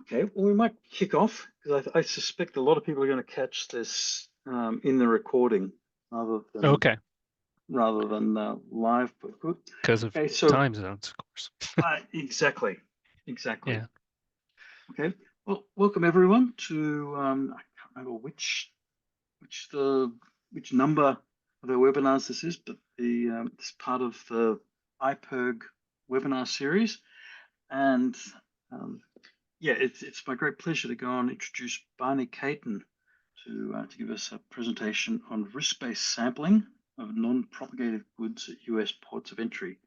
Okay, well, we might kick off because I suspect a lot of people are going to catch this in the recording rather than Okay, live. But good. because of Okay, so time zones, of course. exactly. Yeah. Okay, well, welcome everyone to I can't remember which the which number of our webinars this is, but this part of the IPRRG webinar series, and um, yeah, it's my great pleasure to go and introduce Barney Caton to give us a presentation on risk-based sampling of non-propagated goods at US ports of entry.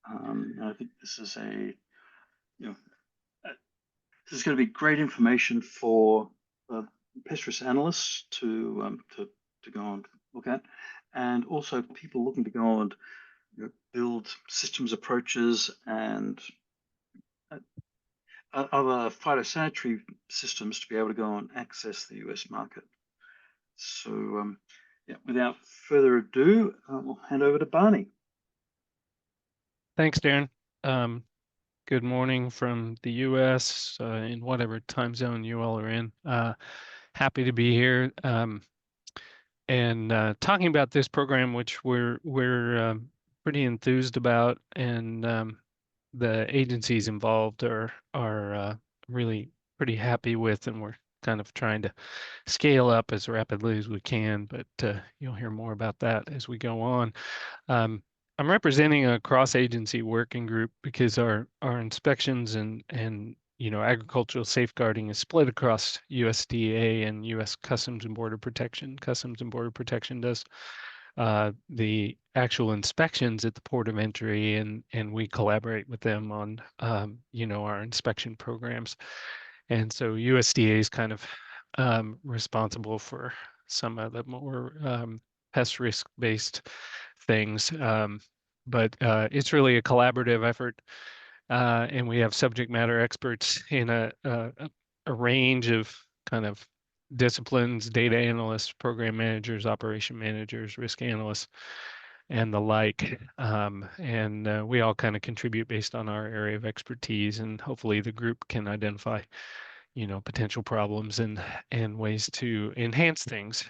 And I think this is this is going to be great information for pest risk analysts to go and look at, and also people looking to go and build systems approaches and uh, other phytosanitary systems to be able to go and access the US market. So, yeah, without further ado, we'll hand over to Barney. Thanks, Darren. Um, Good morning from the US, in whatever time zone you all are in. Happy to be here, and talking about this program, which we're pretty enthused about, and the agencies involved are really pretty happy with, and we're kind of trying to scale up as rapidly as we can. But you'll hear more about that as we go on. Um, I'm representing a cross-agency working group because our inspections and agricultural safeguarding is split across USDA and US Customs and Border Protection. Customs and Border Protection does the actual inspections at the port of entry, and we collaborate with them on our inspection programs. And so USDA is kind of responsible for some of the more pest risk-based things. But it's really a collaborative effort, and we have subject matter experts in a range of kind of disciplines: data analysts, program managers, operation managers, risk analysts, and the like. And we all kind of contribute based on our area of expertise, and hopefully the group can identify potential problems and ways to enhance things.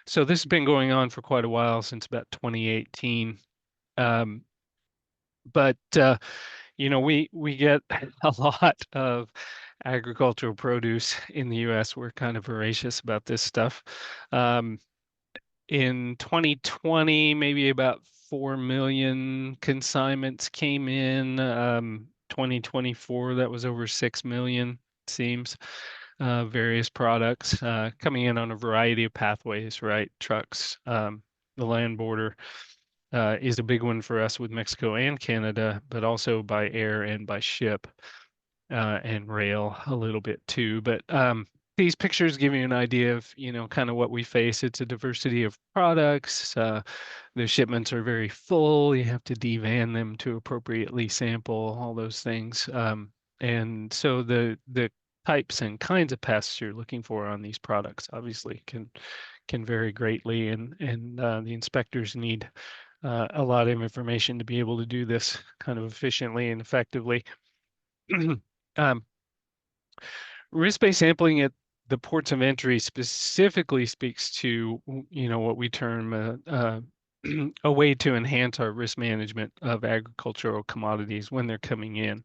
So this has been going on for quite a while, since about 2018. Um, but we get a lot of agricultural produce in the U.S. We're kind of voracious about this stuff. Um, in 2020, maybe about 4 million consignments came in. 2024, that was over 6 million, it seems. Various products coming in on a variety of pathways, right? Trucks, the land border is a big one for us with Mexico and Canada, but also by air and by ship, and rail a little bit too. But these pictures give you an idea of, kind of what we face. It's a diversity of products. The shipments are very full. You have to devan them to appropriately sample all those things. And so the types and kinds of pests you're looking for on these products obviously can vary greatly, and the inspectors need a lot of information to be able to do this kind of efficiently and effectively. Um, Risk-based sampling at the ports of entry specifically speaks to, what we term a way to enhance our risk management of agricultural commodities when they're coming in.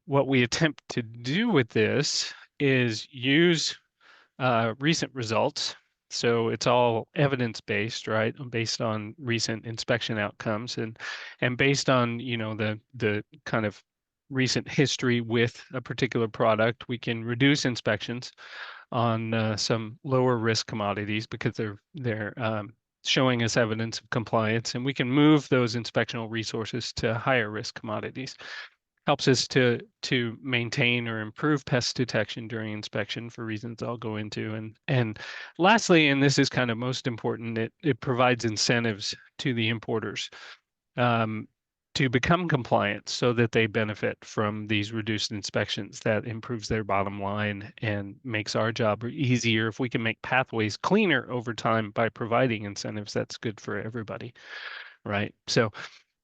What we attempt to do with this is use recent results. So it's all evidence-based, right? Based on recent inspection outcomes, and based on, the kind of recent history with a particular product, we can reduce inspections on some lower risk commodities because they're showing us evidence of compliance, and we can move those inspectional resources to higher risk commodities. Helps us to maintain or improve pest detection during inspection for reasons I'll go into. And lastly, and this is kind of most important, it provides incentives to the importers to become compliant so that they benefit from these reduced inspections. That improves their bottom line and makes our job easier. If we can make pathways cleaner over time by providing incentives, that's good for everybody, right? So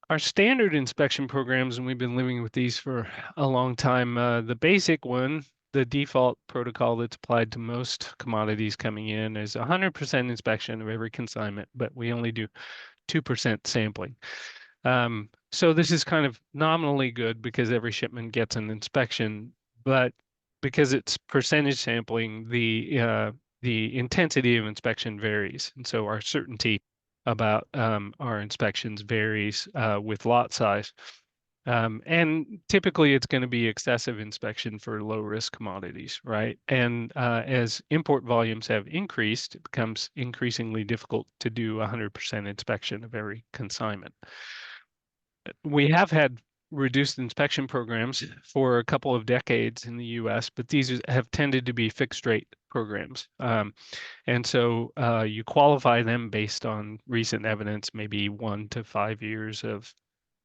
our standard inspection programs, and we've been living with these for a long time, the basic one, the default protocol that's applied to most commodities coming in is 100% inspection of every consignment, but we only do 2% sampling. So this is kind of nominally good because every shipment gets an inspection, but because it's percentage sampling, the intensity of inspection varies, and so our certainty about our inspections varies with lot size. And typically it's going to be excessive inspection for low risk commodities, right? And as import volumes have increased, it becomes increasingly difficult to do 100% inspection of every consignment. We have had reduced inspection programs for a couple of decades in the US, but these have tended to be fixed rate programs. And so you qualify them based on recent evidence, maybe 1 to 5 years of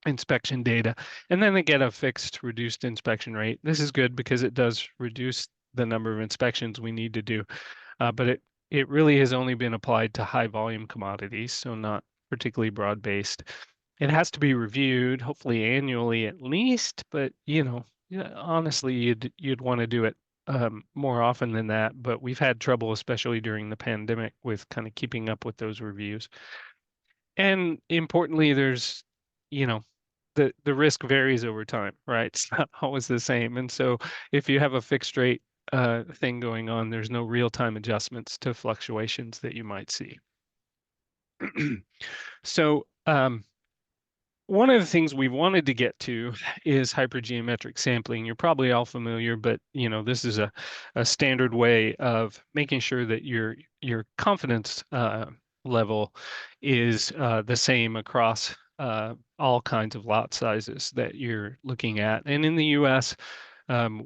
inspection data, and then they get a fixed reduced inspection rate. This is good because it does reduce the number of inspections we need to do, but it really has only been applied to high volume commodities, so not particularly broad-based. It has to be reviewed, hopefully annually at least, but yeah, honestly, you'd want to do it more often than that. But we've had trouble, especially during the pandemic, with kind of keeping up with those reviews. And importantly, there's, the risk varies over time, right? It's not always the same. And so if you have a fixed rate thing going on, there's no real-time adjustments to fluctuations that you might see. So one of the things we wanted to get to is hypergeometric sampling. You're probably all familiar, but this is a standard way of making sure that your confidence level is the same across all kinds of lot sizes that you're looking at. And in the US,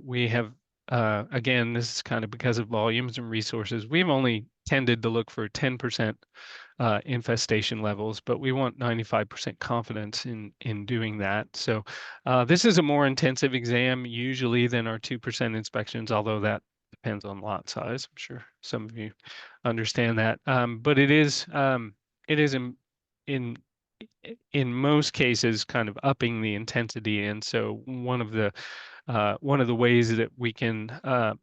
we have, again, this is kind of because of volumes and resources, we've only tended to look for 10% infestation levels, but we want 95% confidence in doing that. So this is a more intensive exam usually than our 2% inspections, although that depends on lot size. I'm sure some of you understand that, but it is in most cases kind of upping the intensity. And so one of the ways that we can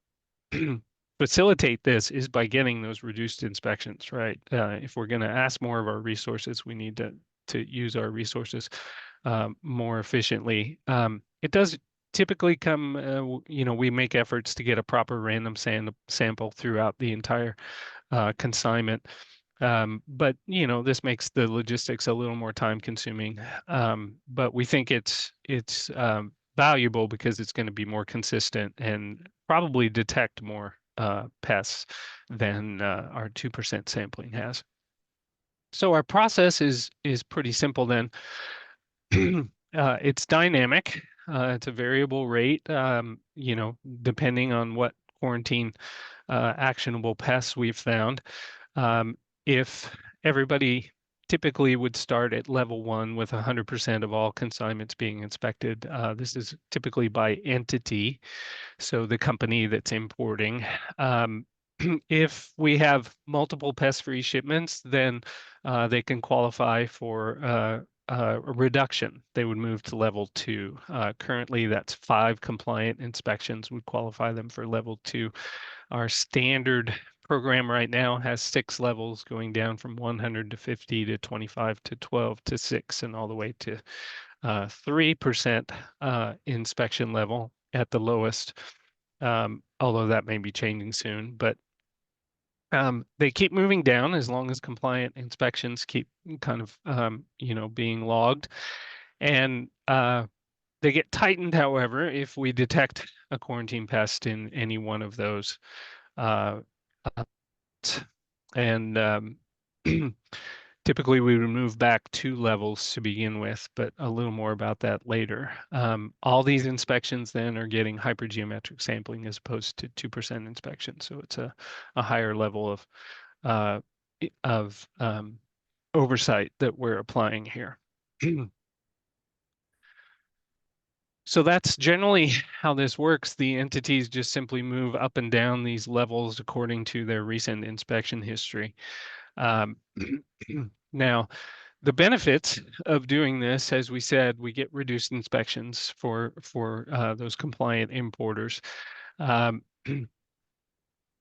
facilitate this is by getting those reduced inspections, right? If we're going to ask more of our resources, we need to use our resources more efficiently. It does typically come, we make efforts to get a proper random sample throughout the entire consignment. But this makes the logistics a little more time consuming. But we think it's valuable because it's going to be more consistent and probably detect more pests than our 2% sampling has. So our process is pretty simple then. It's dynamic. It's a variable rate, depending on what quarantine actionable pests we've found. If everybody typically would start at level 1 with 100% of all consignments being inspected, this is typically by entity, so the company that's importing. If we have multiple pest-free shipments, then they can qualify for a reduction. They would move to level 2. Currently, that's 5 compliant inspections would qualify them for level 2. Our standard program right now has 6 levels, going down from 100 to 50 to 25 to 12 to 6 and all the way to 3% inspection level at the lowest, although that may be changing soon. But they keep moving down as long as compliant inspections keep kind of being logged. And they get tightened, however, if we detect a quarantine pest in any one of those. And typically we would move back 2 levels to begin with, but a little more about that later. All these inspections then are getting hypergeometric sampling as opposed to 2% inspection. So it's a higher level of oversight that we're applying here. So that's generally how this works. The entities just simply move up and down these levels according to their recent inspection history. Now, The benefits of doing this, as we said, we get reduced inspections for those compliant importers.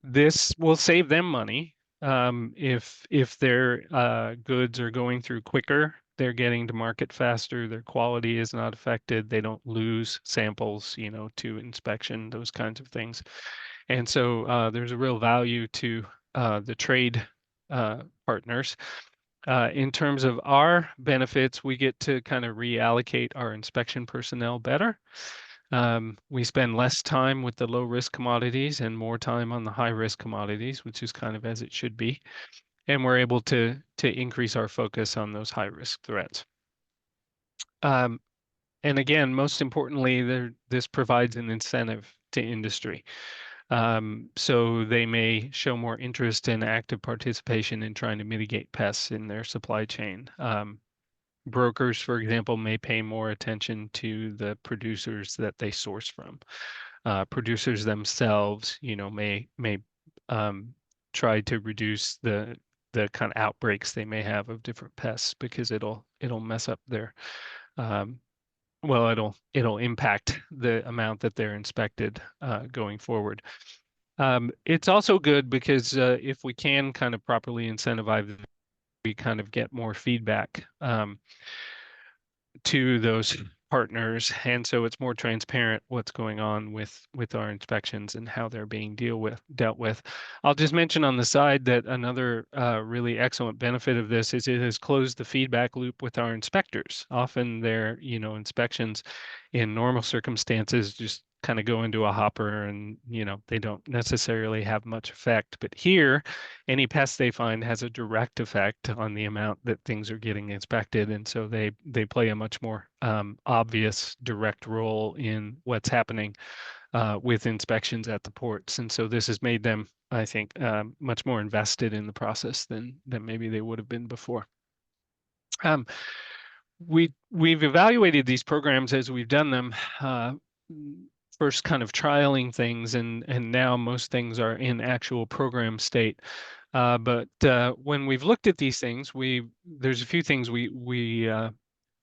This will save them money. If their goods are going through quicker, they're getting to market faster, their quality is not affected, they don't lose samples, to inspection, those kinds of things. And so there's a real value to the trade partners. In terms of our benefits, we get to kind of reallocate our inspection personnel better. We spend less time with the low risk commodities and more time on the high risk commodities, which is kind of as it should be. And we're able to increase our focus on those high risk threats. And again, most importantly, this provides an incentive to industry. So they may show more interest and active participation in trying to mitigate pests in their supply chain. Brokers, for example, may pay more attention to the producers that they source from. Producers themselves, may try to reduce the kind of outbreaks they may have of different pests because it'll mess up their it'll impact the amount that they're inspected going forward. It's also good because if we can kind of properly incentivize, we kind of get more feedback to those partners, and so it's more transparent what's going on with our inspections and how they're being dealt with. I'll just mention on the side that another really excellent benefit of this is it has closed the feedback loop with our inspectors. Often their inspections in normal circumstances just kind of go into a hopper and they don't necessarily have much effect, but here any pest they find has a direct effect on the amount that things are getting inspected, and so they play a much more obvious direct role in what's happening with inspections at the ports. And so this has made them, I think, much more invested in the process than maybe they would have been before. We've evaluated these programs as we've done them, first kind of trialing things, and now most things are in actual program state. But when we've looked at these things, there's a few things we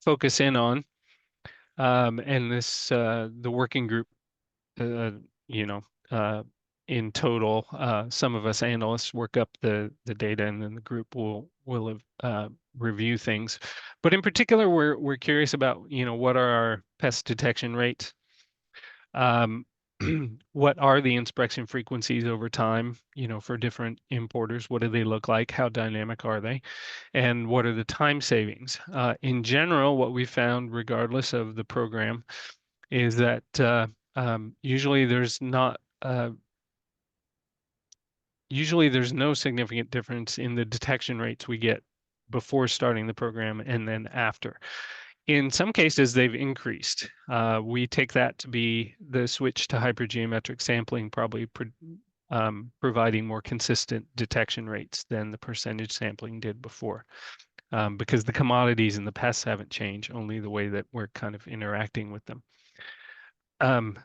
focus in on, and this the working group, in total, some of us analysts work up the data, and then the group will review things. But in particular, we're curious about what are our pest detection rates. What are the inspection frequencies over time, for different importers? What do they look like? How dynamic are they? And what are the time savings? In general, what we found, regardless of the program, is that usually there's no significant difference in the detection rates we get before starting the program and then after. In some cases, they've increased. We take that to be the switch to hypergeometric sampling, probably providing more consistent detection rates than the percentage sampling did before, because the commodities and the pests haven't changed, only the way that we're kind of interacting with them.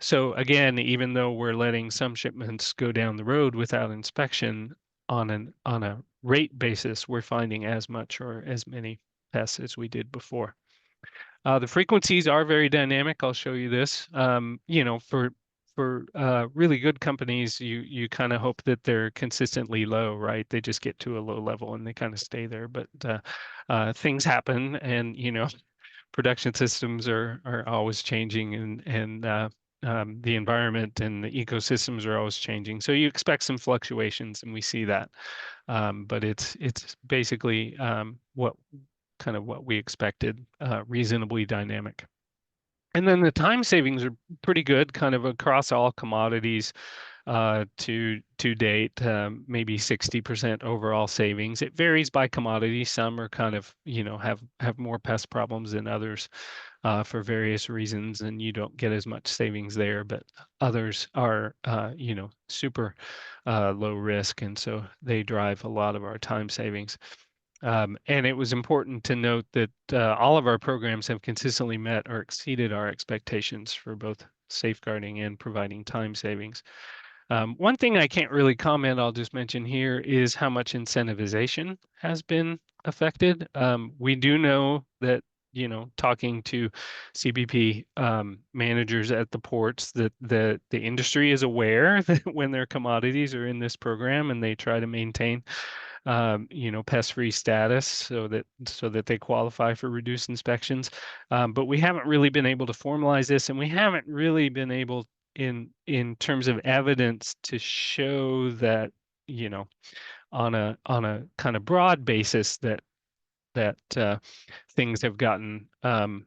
So again, even though we're letting some shipments go down the road without inspection, on a rate basis, we're finding as much or as many pests as we did before. The frequencies are very dynamic. I'll show you this. For really good companies, you kind of hope that they're consistently low, right? They just get to a low level and they kind of stay there. But things happen, and production systems are always changing, and the environment and the ecosystems are always changing. So you expect some fluctuations, and we see that. But it's basically what we expected, reasonably dynamic. And then the time savings are pretty good, kind of across all commodities to date, maybe 60% overall savings. It varies by commodity. Some are kind of, have more pest problems than others for various reasons, and you don't get as much savings there. But others are, super low risk, and so they drive a lot of our time savings. And it was important to note that all of our programs have consistently met or exceeded our expectations for both safeguarding and providing time savings. One thing I can't really comment, I'll just mention here, is how much incentivization has been affected. We do know that, talking to CBP managers at the ports, that the industry is aware that when their commodities are in this program and they try to maintain pest-free status so that they qualify for reduced inspections. But we haven't really been able to formalize this, and we haven't really been able in terms of evidence to show that, on a kind of broad basis that things have gotten kind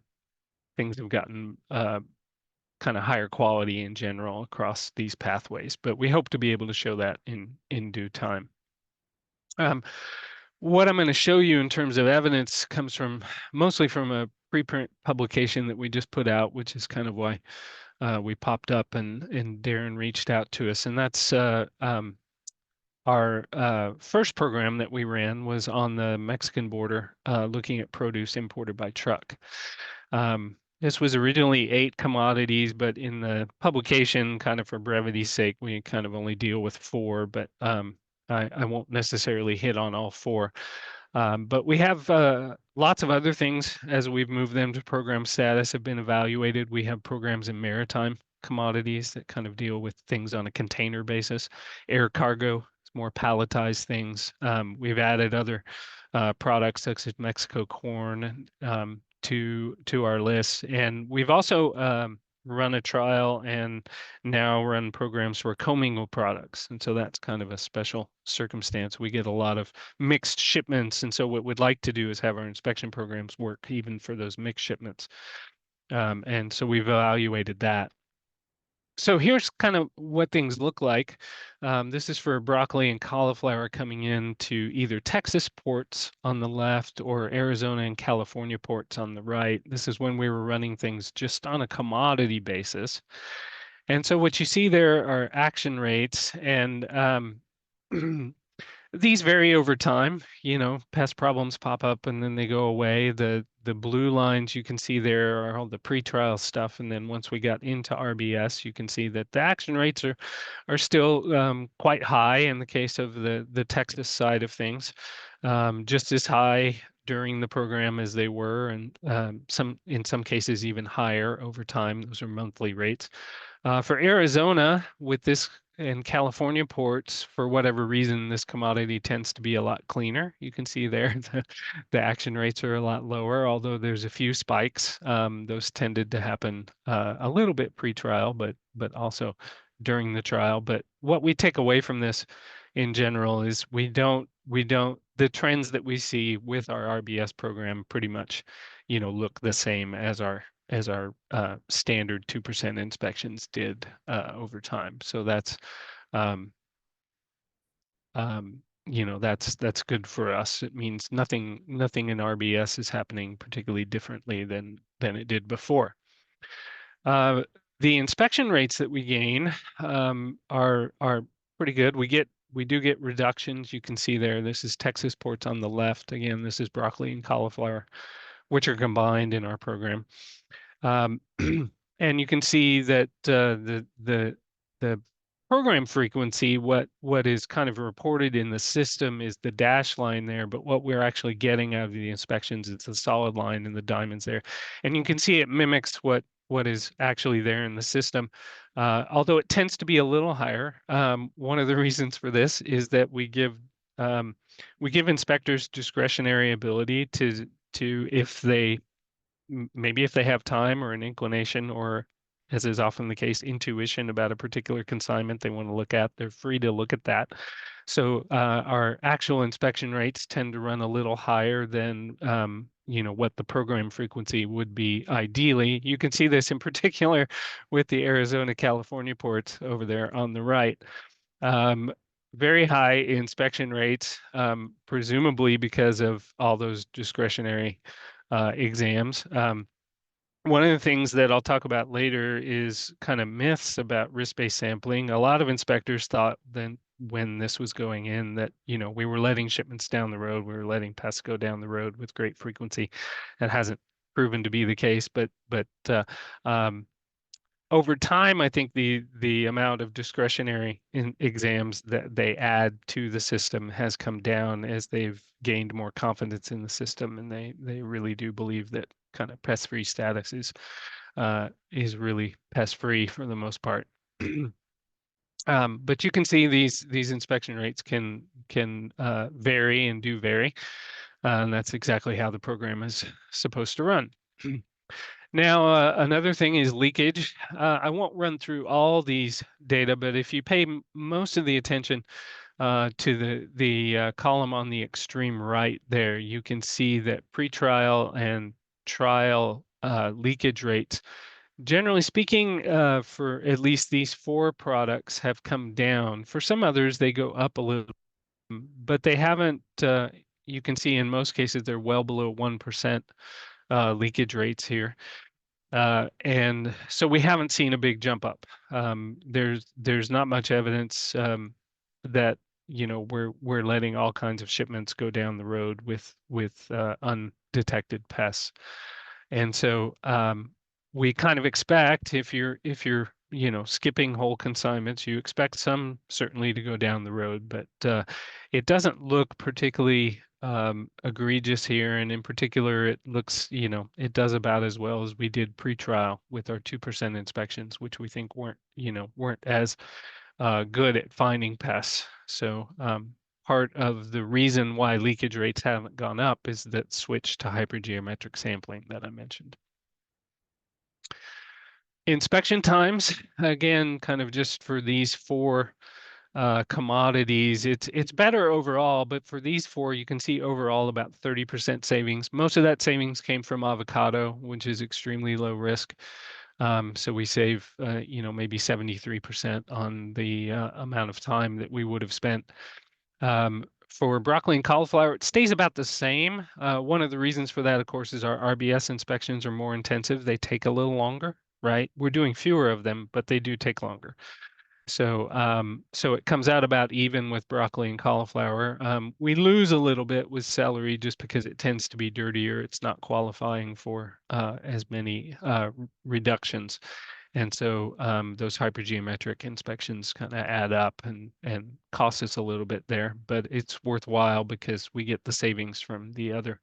of higher quality in general across these pathways. But we hope to be able to show that in due time. What I'm going to show you in terms of evidence comes mostly from a preprint publication that we just put out, which is kind of why we popped up and Darren reached out to us. And that's our first program that we ran was on the Mexican border, looking at produce imported by truck. This was originally 8 commodities, but in the publication, kind of for brevity's sake, we kind of only deal with 4, but I won't necessarily hit on all 4. But we have lots of other things as we've moved them to program status have been evaluated. We have programs in maritime commodities that kind of deal with things on a container basis. Air cargo, more palletized things. We've added other products such as Mexico corn to our list. And we've also run a trial and now run programs for commingled products. And so that's kind of a special circumstance. We get a lot of mixed shipments. And so what we'd like to do is have our inspection programs work even for those mixed shipments. And so we've evaluated that. So here's kind of what things look like. This is for broccoli and cauliflower coming into either Texas ports on the left or Arizona and California ports on the right. This is when we were running things just on a commodity basis. And so what you see there are action rates, and these vary over time. Pest problems pop up and then they go away. The blue lines you can see there are all the pretrial stuff, and then once we got into RBS, you can see that the action rates are still quite high in the case of the Texas side of things, just as high during the program as they were, and in some cases even higher over time. Those are monthly rates. For Arizona, with this and California ports, for whatever reason, this commodity tends to be a lot cleaner. You can see there the action rates are a lot lower, although there's a few spikes. Those tended to happen a little bit pre-trial, but also during the trial. But what we take away from this in general is the trends that we see with our RBS program pretty much, look the same as our standard 2% inspections did over time. So that's that's good for us. It means nothing in RBS is happening particularly differently than it did before. The inspection rates that we gain are pretty good. We do get reductions. You can see there. This is Texas ports on the left. Again, this is broccoli and cauliflower, which are combined in our program. And you can see that the program frequency, what is kind of reported in the system is the dash line there, but what we're actually getting out of the inspections is the solid line and the diamonds there. And you can see it mimics what is actually there in the system, although it tends to be a little higher. One of the reasons for this is that we give inspectors discretionary ability to if they maybe if they have time or an inclination, or as is often the case, intuition about a particular consignment they want to look at, they're free to look at that. So our actual inspection rates tend to run a little higher than what the program frequency would be ideally. You can see this in particular with the Arizona, California ports over there on the right. Very high inspection rates, presumably because of all those discretionary exams. One of the things that I'll talk about later is kind of myths about risk-based sampling. A lot of inspectors thought then when this was going in that, we were letting shipments down the road, we were letting pests go down the road with great frequency. That hasn't proven to be the case, but over time, I think the amount of discretionary exams that they add to the system has come down as they've gained more confidence in the system, and they really do believe that kind of pest-free status is really pest-free for the most part. But you can see these inspection rates can vary and do vary, and that's exactly how the program is supposed to run. Now, another thing is leakage. I won't run through all these data, but if you pay most of the attention to the column on the extreme right there, you can see that pretrial and trial leakage rates, generally speaking, for at least these 4 products have come down. For some others, they go up a little, but they haven't, you can see in most cases, they're well below 1% leakage rates here. And so we haven't seen a big jump up. There's not much evidence that we're letting all kinds of shipments go down the road with undetected pests. And so we kind of expect if you're skipping whole consignments, you expect some certainly to go down the road, but it doesn't look particularly egregious here. And in particular, it looks, it does about as well as we did pre-trial with our 2% inspections, which we think weren't as good at finding pests. So part of the reason why leakage rates haven't gone up is that switch to hypergeometric sampling that I mentioned. Inspection times, again, kind of just for these 4 commodities, it's better overall, but for these 4, you can see overall about 30% savings. Most of that savings came from avocado, which is extremely low risk. So we save, maybe 73% on the amount of time that we would have spent. For broccoli and cauliflower, it stays about the same. One of the reasons for that, of course, is our RBS inspections are more intensive. They take a little longer, right? We're doing fewer of them, but they do take longer. So so it comes out about even with broccoli and cauliflower. We lose a little bit with celery just because it tends to be dirtier. It's not qualifying for as many reductions. And so those hypergeometric inspections kind of add up and cost us a little bit there, but it's worthwhile because we get the savings from the other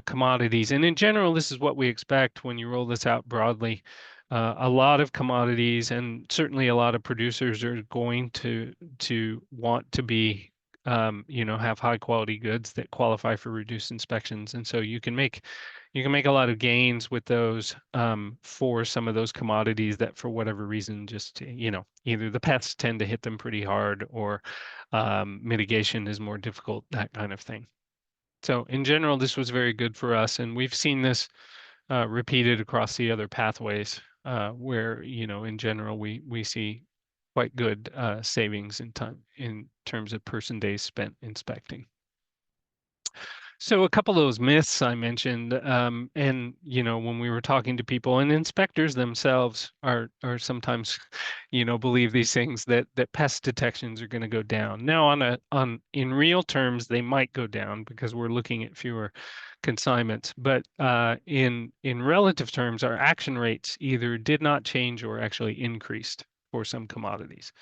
commodities. And in general, this is what we expect when you roll this out broadly. A lot of commodities and certainly a lot of producers are going to want to be have high quality goods that qualify for reduced inspections. And so you can make a lot of gains with those for some of those commodities that for whatever reason just either the pests tend to hit them pretty hard or mitigation is more difficult, that kind of thing. So in general, this was very good for us, and we've seen this repeated across the other pathways where in general we see quite good savings in time in terms of person days spent inspecting. So a couple of those myths I mentioned, and when we were talking to people, and inspectors themselves are sometimes, believe these things that pest detections are going to go down. Now, in real terms, they might go down because we're looking at fewer consignments, but in relative terms, our action rates either did not change or actually increased for some commodities.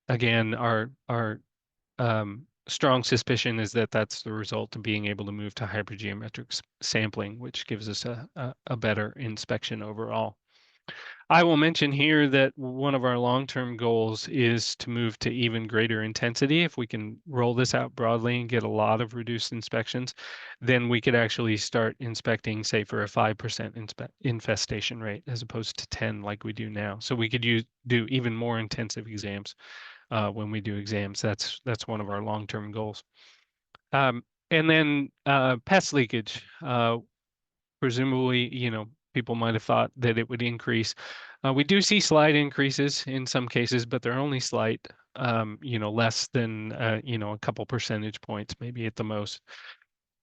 Again, our strong suspicion is that that's the result of being able to move to hypergeometric sampling, which gives us a better inspection overall. I will mention here that one of our long-term goals is to move to even greater intensity. If we can roll this out broadly and get a lot of reduced inspections, then we could actually start inspecting, say, for a 5% infestation rate as opposed to 10 like we do now. So we could do even more intensive exams. When we do exams. That's one of our long-term goals. And then pest leakage. Presumably, people might have thought that it would increase. We do see slight increases in some cases, but they're only slight. Less than a couple percentage points, maybe at the most.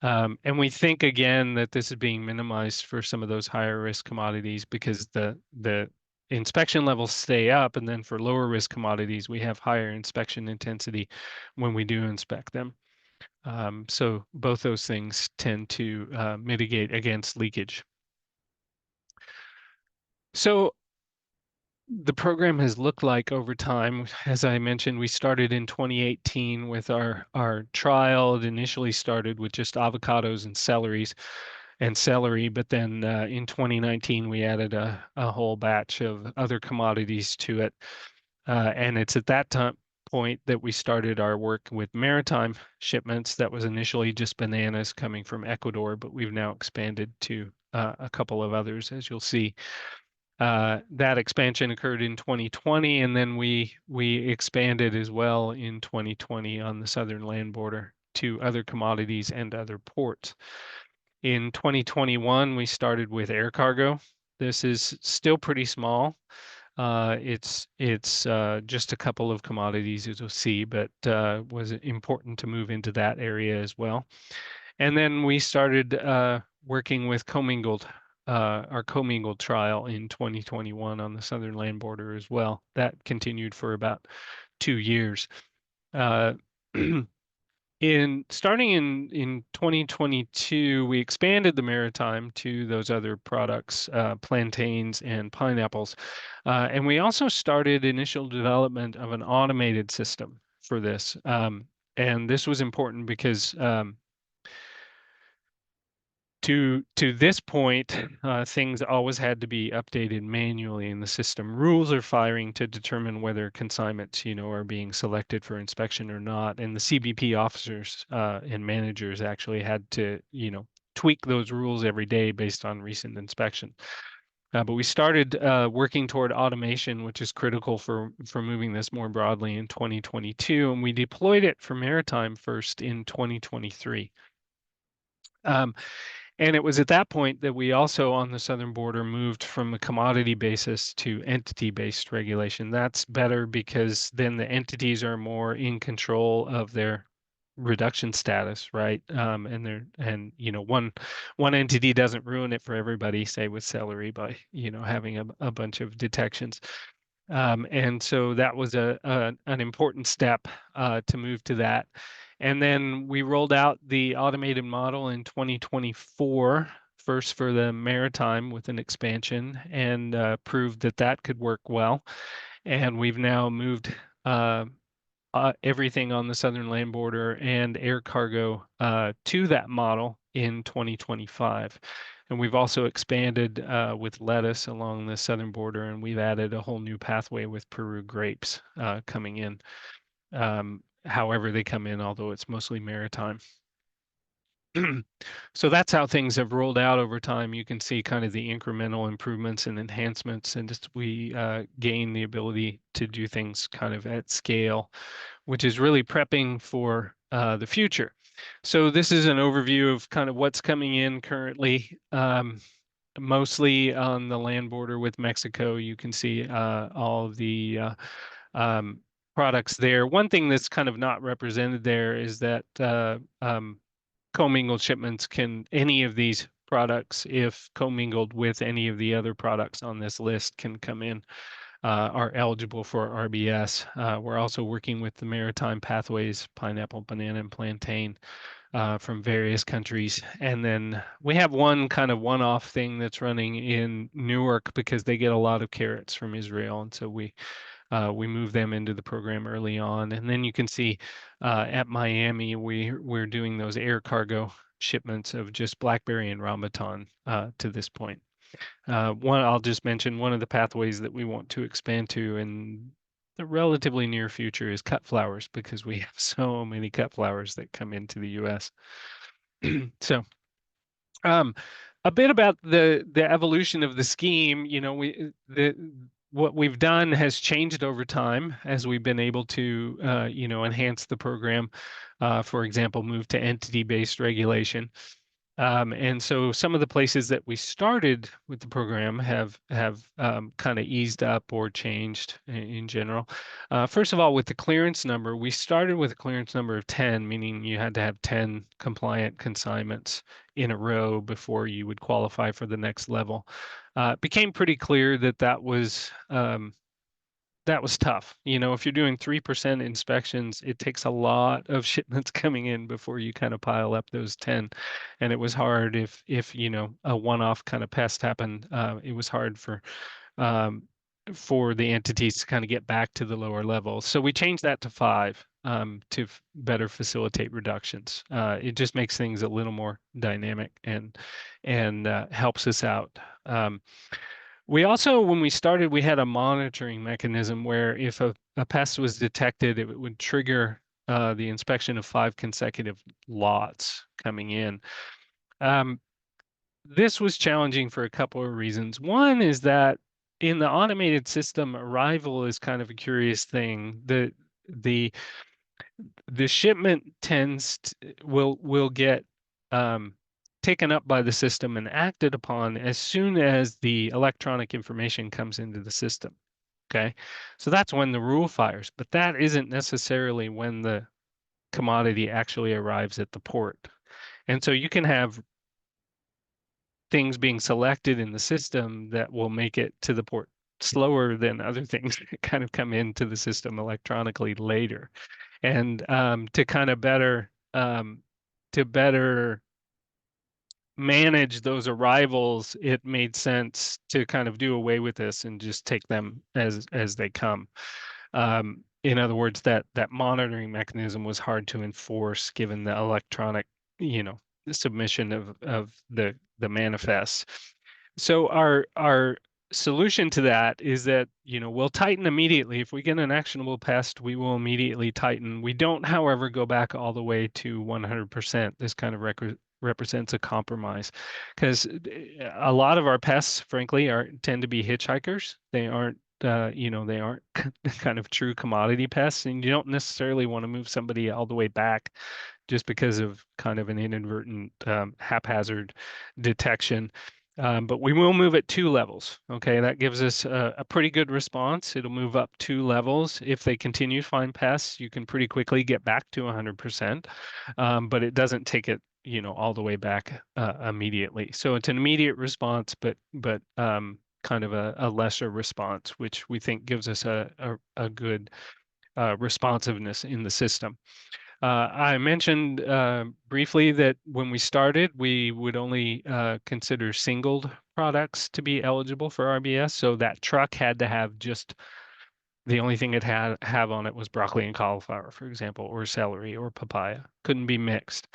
And we think again that this is being minimized for some of those higher risk commodities because the inspection levels stay up, and then for lower risk commodities, we have higher inspection intensity when we do inspect them. So both those things tend to mitigate against leakage. So the program has looked like over time. As I mentioned, we started in 2018 with our trial. It initially started with just avocados and celery, but then in 2019 we added a whole batch of other commodities to it. And it's at that time point that we started our work with maritime shipments. That was initially just bananas coming from Ecuador, but we've now expanded to a couple of others, as you'll see. That expansion occurred in 2020, and then we expanded as well in 2020 on the southern land border to other commodities and other ports. In 2021, we started with air cargo. This is still pretty small. It's just a couple of commodities, as you'll see, but was important to move into that area as well. And then we started working with commingled, our commingled trial in 2021 on the southern land border as well. That continued for about 2 years. Starting in 2022, we expanded the maritime to those other products, plantains and pineapples. And we also started initial development of an automated system for this. And this was important because to this point, things always had to be updated manually in the system. Rules are firing to determine whether consignments, are being selected for inspection or not. And the CBP officers and managers actually had to, tweak those rules every day based on recent inspection. But we started working toward automation, which is critical for moving this more broadly in 2022, and we deployed it for maritime first in 2023. And it was at that point that we also, on the southern border, moved from a commodity basis to entity-based regulation. That's better because then the entities are more in control of their reduction status, right? And one entity doesn't ruin it for everybody, say with celery, by having a bunch of detections. And so that was an important step to move to that. And then we rolled out the automated model in 2024, first for the maritime with an expansion, and proved that that could work well. And we've now moved everything on the southern land border and air cargo to that model in 2025. And we've also expanded with lettuce along the southern border, and we've added a whole new pathway with Peru grapes coming in. However they come in, although it's mostly maritime. So that's how things have rolled out over time. You can see kind of the incremental improvements and enhancements, and just we gain the ability to do things kind of at scale, which is really prepping for the future. So this is an overview of kind of what's coming in currently, mostly on the land border with Mexico. You can see all of the products there. One thing that's kind of not represented there is that commingled shipments any of these products, if commingled with any of the other products on this list, can come in, are eligible for RBS. We're also working with the maritime pathways, pineapple, banana, and plantain from various countries. And then we have one kind of one-off thing that's running in Newark because they get a lot of carrots from Israel. And so we move them into the program early on. And then you can see at Miami, we're doing those air cargo shipments of just blackberry and rambutan to this point. I'll just mention one of the pathways that we want to expand to in the relatively near future is cut flowers, because we have so many cut flowers that come into the US. So a bit about the evolution of the scheme. What we've done has changed over time as we've been able to enhance the program. For example, move to entity-based regulation. And so some of the places that we started with the program have kind of eased up or changed in general. First of all, with the clearance number, we started with a clearance number of 10, meaning you had to have 10 compliant consignments in a row before you would qualify for the next level. It became pretty clear that that was tough. If you're doing 3% inspections, it takes a lot of shipments coming in before you kind of pile up those 10. And it was hard if a one-off kind of pest happened. It was hard for for the entities to kind of get back to the lower levels. So we changed that to 5 to better facilitate reductions. It just makes things a little more dynamic and helps us out. We also, when we started, we had a monitoring mechanism where if a pest was detected, it would trigger the inspection of 5 consecutive lots coming in. This was challenging for a couple of reasons. One is that in the automated system, arrival is kind of a curious thing. The shipment will get taken up by the system and acted upon as soon as the electronic information comes into the system. Okay, so that's when the rule fires, but that isn't necessarily when the commodity actually arrives at the port. And so you can have things being selected in the system that will make it to the port slower than other things that kind of come into the system electronically later. And to kind of better manage those arrivals, it made sense to kind of do away with this and just take them as they come. In other words, that monitoring mechanism was hard to enforce given the electronic, submission of the manifests. So our solution to that is that, we'll tighten immediately. If we get an actionable pest, we will immediately tighten. We don't, however, go back all the way to 100%. This kind of represents a compromise because a lot of our pests, frankly, tend to be hitchhikers. They aren't they aren't kind of true commodity pests, and you don't necessarily want to move somebody all the way back just because of kind of an inadvertent haphazard detection. But we will move at 2 levels. Okay, that gives us a pretty good response. It'll move up 2 levels. If they continue to find pests, you can pretty quickly get back to 100%, but it doesn't take it all the way back immediately. So it's an immediate response, but kind of a lesser response, which we think gives us a good responsiveness in the system. I mentioned briefly that when we started, we would only consider singled products to be eligible for RBS. So that truck had to have just the only thing it had have on it was broccoli and cauliflower, for example, or celery or papaya. Couldn't be mixed.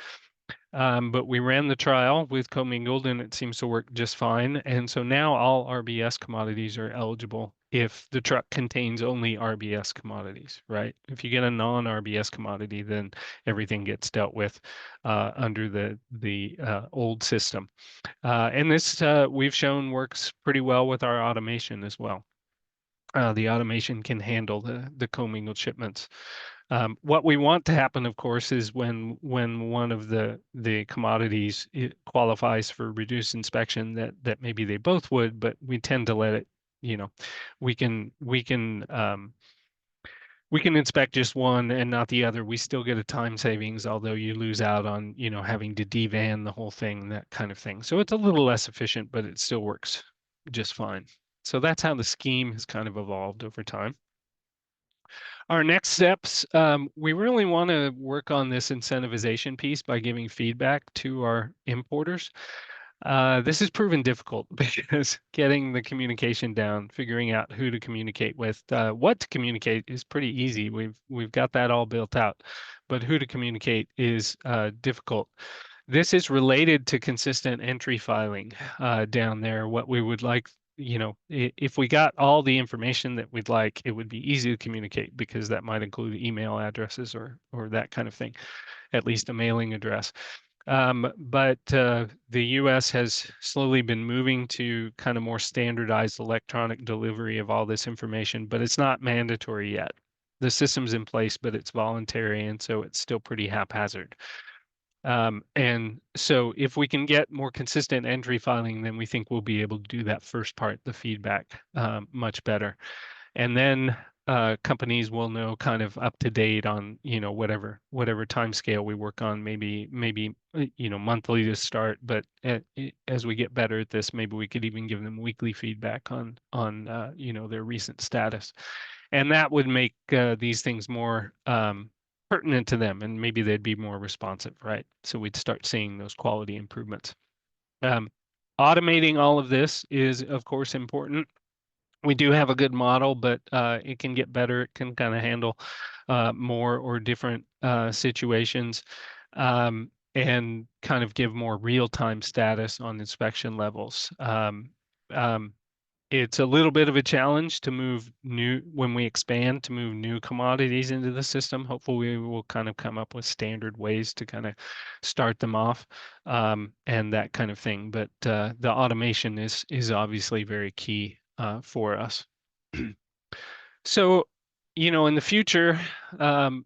But we ran the trial with commingled and it seems to work just fine. And so now all RBS commodities are eligible if the truck contains only RBS commodities, right? If you get a non-RBS commodity, then everything gets dealt with under the old system. And this we've shown works pretty well with our automation as well. The automation can handle the commingled shipments. What we want to happen, of course, is when one of the commodities qualifies for reduced inspection, that maybe they both would, but we tend to let it, we can inspect just one and not the other. We still get a time savings, although you lose out on, having to devan the whole thing, that kind of thing. So it's a little less efficient, but it still works just fine. So that's how the scheme has kind of evolved over time. Our next steps, we really want to work on this incentivization piece by giving feedback to our importers. This has proven difficult because getting the communication down, figuring out who to communicate with, what to communicate is pretty easy. We've got that all built out, but who to communicate is difficult. This is related to consistent entry filing down there. What we would like, if we got all the information that we'd like, it would be easy to communicate because that might include email addresses or that kind of thing, at least a mailing address. But the US has slowly been moving to kind of more standardized electronic delivery of all this information, but it's not mandatory yet. The system's in place, but it's voluntary, and so it's still pretty haphazard. And so if we can get more consistent entry filing, then we think we'll be able to do that first part, the feedback, much better. And then companies will know kind of up to date on, whatever time scale we work on, maybe monthly to start, but as we get better at this, maybe we could even give them weekly feedback on their recent status. And that would make these things more pertinent to them, and maybe they'd be more responsive, right? So we'd start seeing those quality improvements. Automating all of this is, of course, important. We do have a good model, but it can get better. It can kind of handle more or different situations, and kind of give more real-time status on inspection levels. Um, it's a little bit of a challenge to move when we expand, to move new commodities into the system. Hopefully we will kind of come up with standard ways to kind of start them off, and that kind of thing. But the automation is obviously very key for us. So, in the future, um,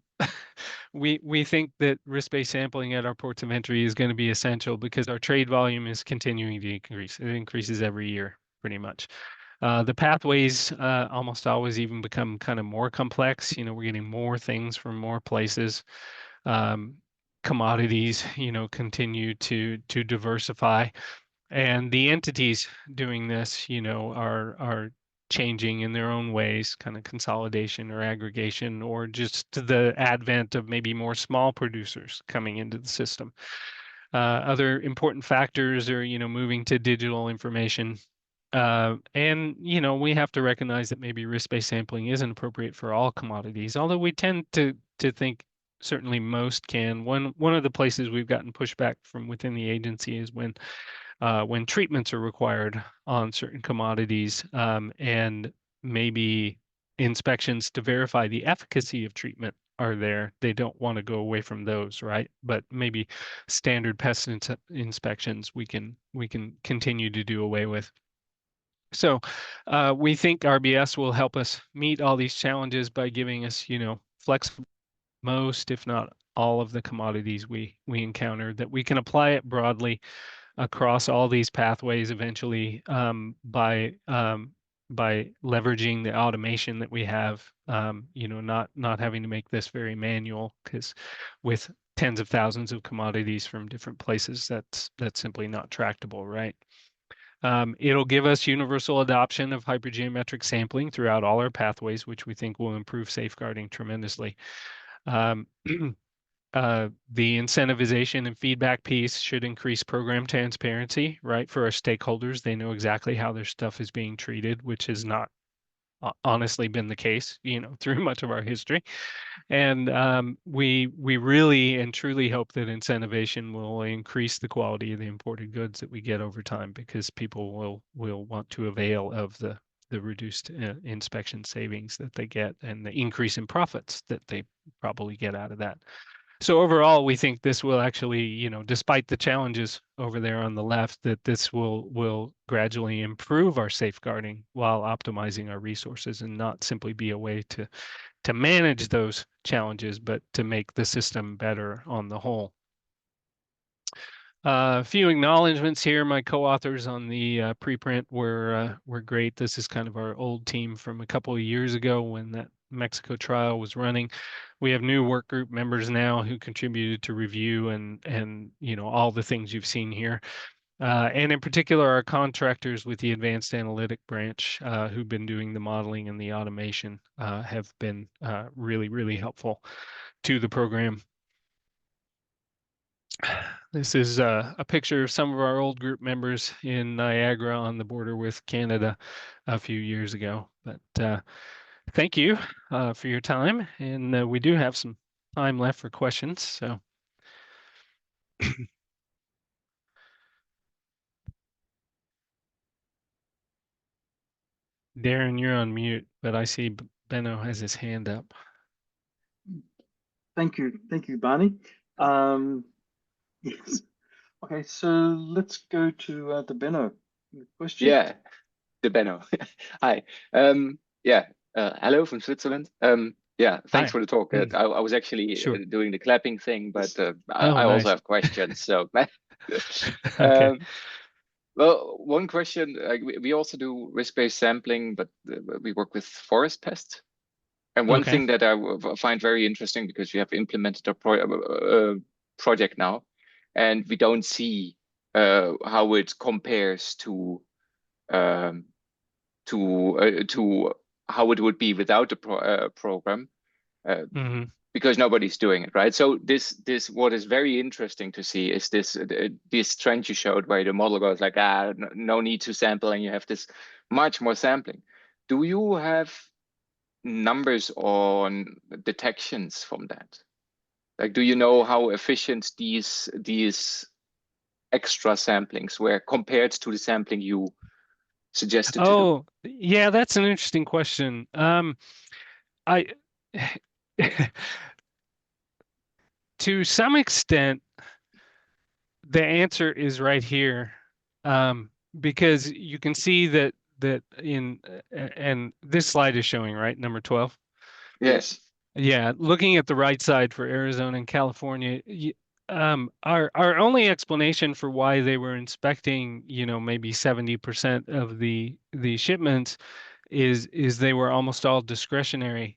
we think that risk-based sampling at our ports of entry is going to be essential because our trade volume is continuing to increase. It increases every year, pretty much. The pathways almost always even become kind of more complex. We're getting more things from more places. Commodities, continue to diversify, and the entities doing this, are changing in their own ways, kind of consolidation or aggregation, or just the advent of maybe more small producers coming into the system. Other important factors are, moving to digital information. And we have to recognize that maybe risk-based sampling isn't appropriate for all commodities, although we tend to think certainly most can. One of the places we've gotten pushback from within the agency is when treatments are required on certain commodities, and maybe inspections to verify the efficacy of treatment are there. They don't want to go away from those, right? But maybe standard pest inspections we can continue to do away with. So we think RBS will help us meet all these challenges by giving us, flexible most, if not all, of the commodities we encounter, that we can apply it broadly across all these pathways eventually, by leveraging the automation that we have. Not having to make this very manual, because with tens of thousands of commodities from different places, that's simply not tractable, right? It'll give us universal adoption of hypergeometric sampling throughout all our pathways, which we think will improve safeguarding tremendously. The incentivization and feedback piece should increase program transparency, right? For our stakeholders, they know exactly how their stuff is being treated, which has not honestly been the case, through much of our history. And we really and truly hope that incentivization will increase the quality of the imported goods that we get over time, because people will want to avail of the reduced inspection savings that they get, and the increase in profits that they probably get out of that. So overall, we think this will actually, despite the challenges over there on the left, that this will gradually improve our safeguarding while optimizing our resources, and not simply be a way to manage those challenges, but to make the system better on the whole. A few acknowledgments here. My co-authors on the preprint were great. This is kind of our old team from a couple of years ago when that Mexico trial was running. We have new work group members now who contributed to review and all the things you've seen here. And in particular, our contractors with the advanced analytic branch, who've been doing the modeling and the automation, have been really, really helpful to the program. This is a picture of some of our old group members in Niagara on the border with Canada a few years ago. But thank you for your time, and we do have some time left for questions. So. Darren, you're on mute, but I see Benno has his hand up. Thank you, Barney. Yes. Okay, so let's go to the Benno. Question? Yeah, the Benno. Hi. Hello from Switzerland. Thanks Hi. for the talk. I was actually doing the clapping thing, but I also have questions. So, okay. Well, one question. We also do risk-based sampling, but we work with forest pests. And one thing that I find very interesting, because we have implemented a project now, and we don't see how it compares to how it would be without the program, because nobody's doing it, right? So this what is very interesting to see is this trend you showed, where the model goes like, no need to sample, and you have this much more sampling. Do you have numbers on detections from that? Like, do you know how efficient these extra samplings were compared to the sampling you suggested to do? Oh, yeah, that's an interesting question. I to some extent, the answer is right here, because you can see that in and this slide is showing, right, number 12. Yes. Yeah, looking at the right side for Arizona and California, our only explanation for why they were inspecting, maybe 70% of the shipments is they were almost all discretionary.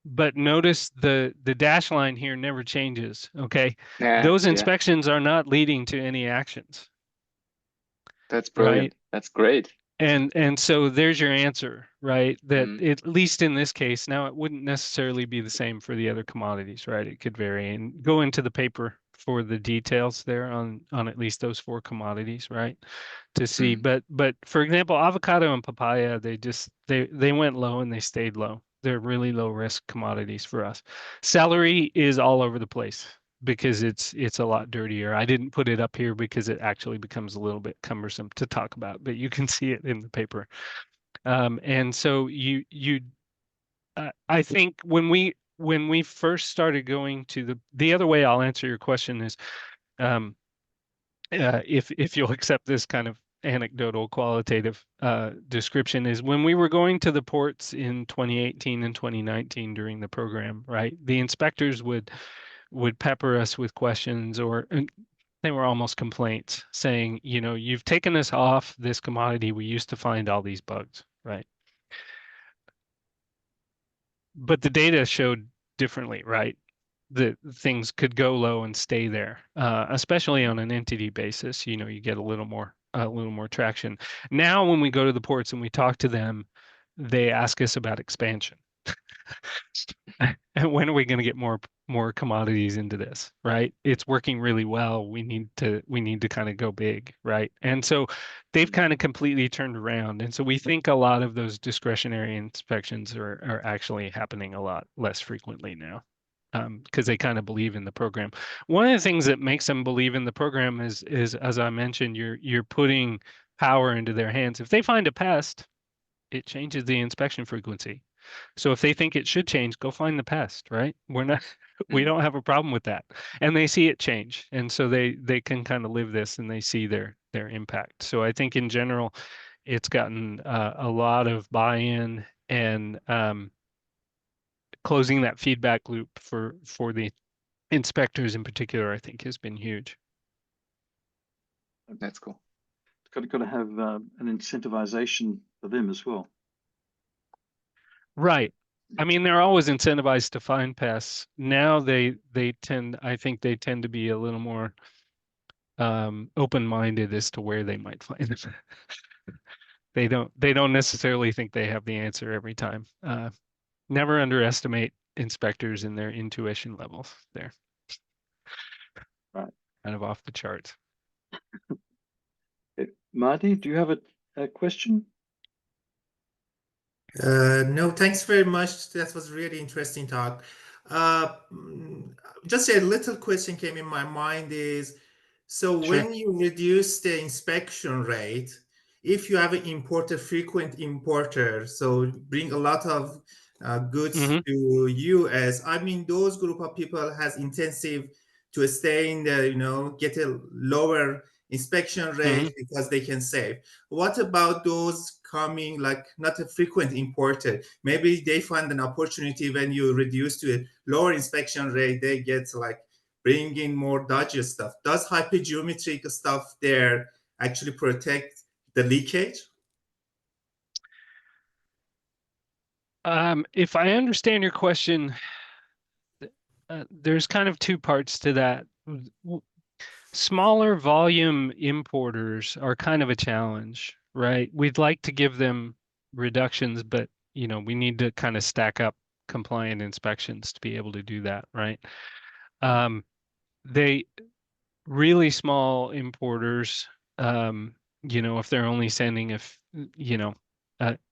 But notice the dash line here never changes. Okay, Yeah. those inspections are not leading to any actions, That's right? brilliant. That's great. And so there's your answer, right? That Mm. at least in this case, now it wouldn't necessarily be the same for the other commodities, right? It could vary, and go into the paper for the details there on at least those 4 commodities, right? To see. Mm. But for example, avocado and papaya, they went low and they stayed low. They're really low risk commodities for us. Celery is all over the place because it's a lot dirtier. I didn't put it up here because it actually becomes a little bit cumbersome to talk about, but you can see it in the paper. And so I think when we first started going to the other way I'll answer your question is, if you'll accept this kind of anecdotal qualitative description, is when we were going to the ports in 2018 and 2019 during the program, right? The inspectors would pepper us with questions, or they were almost complaints saying, you've taken us off this commodity. We used to find all these bugs, right? But the data showed differently, right? That things could go low and stay there, especially on an entity basis. You get a little more traction. Now, when we go to the ports and we talk to them, they ask us about expansion. And when are we going to get more commodities into this, right? It's working really well. We need to kind of go big, right? And so they've kind of completely turned around. And so we think a lot of those discretionary inspections are actually happening a lot less frequently now, because they kind of believe in the program. One of the things that makes them believe in the program is as I mentioned, you're putting power into their hands. If they find a pest, it changes the inspection frequency. So if they think it should change, go find the pest, right? We don't have a problem with that. And they see it change. And so they can kind of live this and they see their impact. So I think in general, it's gotten a lot of buy-in, and closing that feedback loop for the inspectors in particular, I think has been huge. That's cool. Got to have an incentivization for them as well. Right. I mean, they're always incentivized to find pests. Now I think they tend to be a little more open-minded as to where they might find them. They don't necessarily think they have the answer every time. Never underestimate inspectors and their intuition levels. They're Right. kind of off the charts. Marty, do you have a question? No, thanks very much. That was really interesting talk. Just a little question came in my mind is, so Sure. when you reduce the inspection rate, if you have an importer, frequent importer, so bring a lot of goods to US, I mean, those group of people has intensive to stay in the, get a lower inspection rate because they can save. What about those coming, like not a frequent importer? Maybe they find an opportunity when you reduce to a lower inspection rate, they get like bring in more dodgy stuff. Does hypergeometric stuff there actually protect the leakage? If I understand your question, there's kind of 2 parts to that. Smaller volume importers are kind of a challenge, right? We'd like to give them reductions, but we need to kind of stack up compliant inspections to be able to do that, right? They really small importers, if they're only sending